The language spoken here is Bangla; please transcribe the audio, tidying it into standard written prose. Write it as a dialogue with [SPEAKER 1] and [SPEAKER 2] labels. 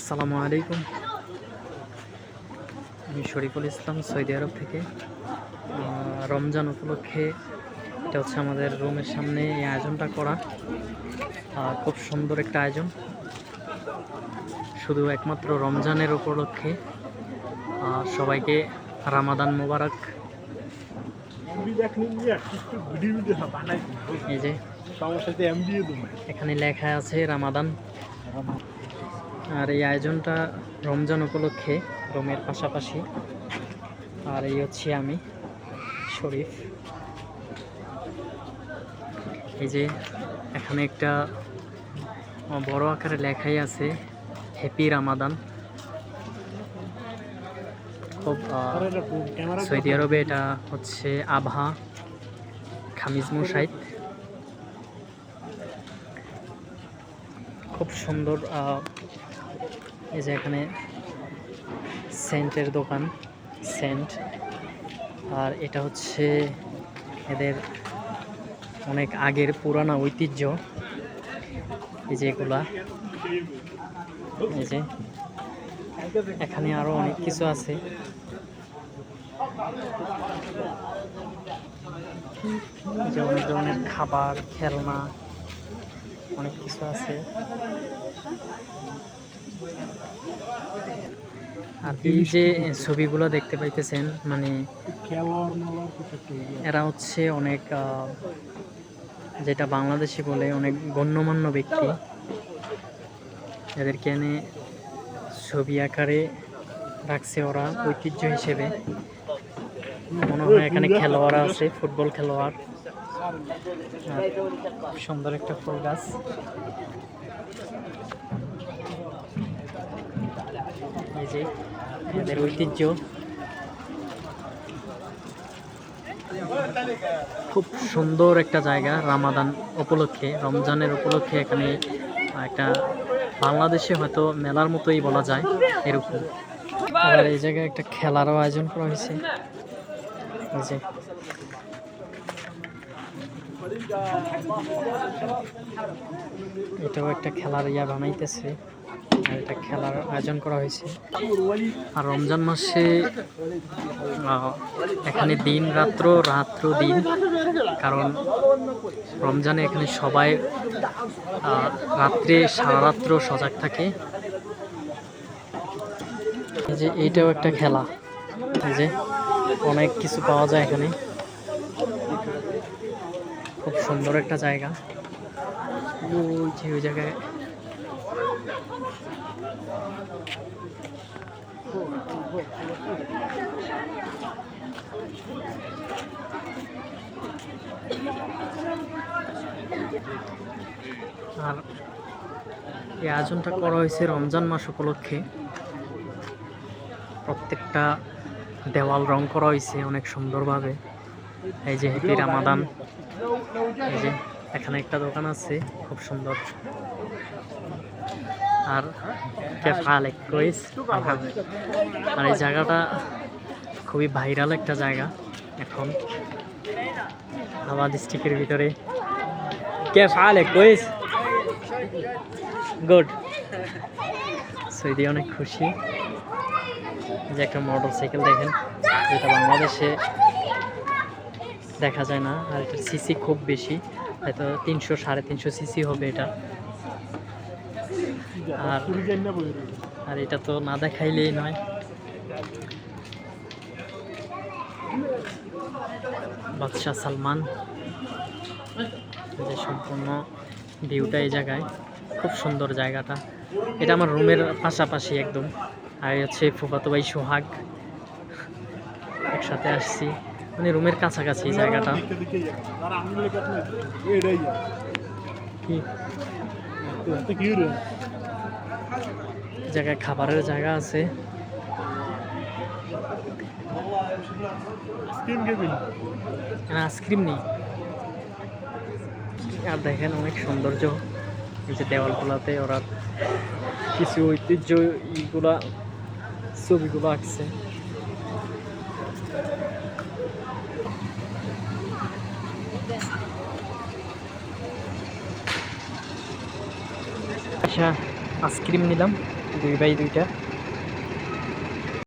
[SPEAKER 1] আসসালামু আলাইকুম। আমি শরীফুল ইসলাম, সৌদি আরব থেকে। রমজান উপলক্ষে এটা হচ্ছে আমাদের রুমের সামনে এই আয়োজনটা করা। খুব সুন্দর একটা আয়োজন, শুধু একমাত্র রমজানের উপলক্ষে। সবাইকে রামাদান মোবারক। এই যে এখানে লেখা আছে রামাদান। আর এই আয়োজনটা রমজান উপলক্ষে রুমের পাশাপাশি। আর এই হচ্ছে আমি শরীফ। এই যে এখানে একটা বড় আকারে লেখাই আছে হ্যাপি রামাদান। খুব সৌদি আরবে এটা হচ্ছে আবহা খামিজ মুসাইদ। খুব সুন্দর। এই যে এখানে সেন্টের দোকান, সেন্ট। আর এটা হচ্ছে এদের অনেক আগের পুরানা ঐতিহ্য। এই যে এগুলা, এই যে এখানে আরো অনেক কিছু আছে। যে অনেক ধরনের খাবার, খেলনা, অনেক কিছু আছে। আর এই যে ছবিগুলো দেখতে পাইতেছেন, মানে এরা হচ্ছে অনেক যেটা বাংলাদেশি বলে অনেক গণ্যমান্য ব্যক্তি। এদেরকে এনে ছবি আকারে রাখছে ওরা ঐতিহ্য হিসেবে। মনে হয় এখানে খেলোয়াড় আছে, ফুটবল খেলোয়াড়। সুন্দর একটা ফুল গাছ। এই যে এদের ঐতিহ্য। খুব সুন্দর একটা জায়গা রামাদান উপলক্ষে, রমজানের উপলক্ষে। এখানে একটা বাংলাদেশে হয়তো মেলার মতোই বলা যায় এরকম। আর এই জায়গায় একটা খেলারও আয়োজন করা হয়েছে। এই যে এটাও একটা খেলার বানাইতেছে। আর এটা খেলার আয়োজন করা হয়েছে। আর রমজান মাসে এখানে দিন রাত্র, রাত্র দিন, কারণ রমজানে এখানে সবাই রাত্রে সারা রাত্র সজাগ থাকে। এই যে এইটাও একটা খেলা। এই যে অনেক কিছু পাওয়া যায় এখানে। খুব সুন্দর একটা জায়গা। ওই জায়গায় আর এই আয়োজনটা করা হয়েছে রমজান মাস উপলক্ষে। প্রত্যেকটা দেওয়াল রং করা হয়েছে অনেক সুন্দরভাবে। এই যে হ্যাপি রামাদান। এই যে এখানে একটা দোকান আছে, খুব সুন্দর। আর আর এই জায়গাটা খুবই ভাইরাল একটা জায়গা এখন হাওড়া ডিস্ট্রিক্টের ভিতরে। গুড। সৌদি অনেক খুশি যে একটা মোটরসাইকেল দেখেন, যেটা বাংলাদেশে দেখা যায় না। আর এটার সিসি খুব বেশি, হয়তো 300 350 সিসি হবে এটা। আর এটা তো না দেখাইলেই নয়। বাদশাহ সালমান। যে সম্পূর্ণ ভিউটা এই জায়গায়, খুব সুন্দর জায়গাটা। এটা আমার রুমের পাশাপাশি একদম। আর হচ্ছে ফুফাতো ভাই সোহাগ, একসাথে আসছি, মানে রুমের কাছাকাছি জায়গাটা। জায়গায় খাবারের জায়গা আছে। আইসক্রিম নেই। আর দেখেন অনেক সৌন্দর্য। এই যে দেওয়ালগুলাতে ওরা কিছু ঐতিহ্য এইগুলা ছবিগুলো আঁকছে। আচ্ছা, আইসক্রিম নিলাম। দুই ভাই দুইটা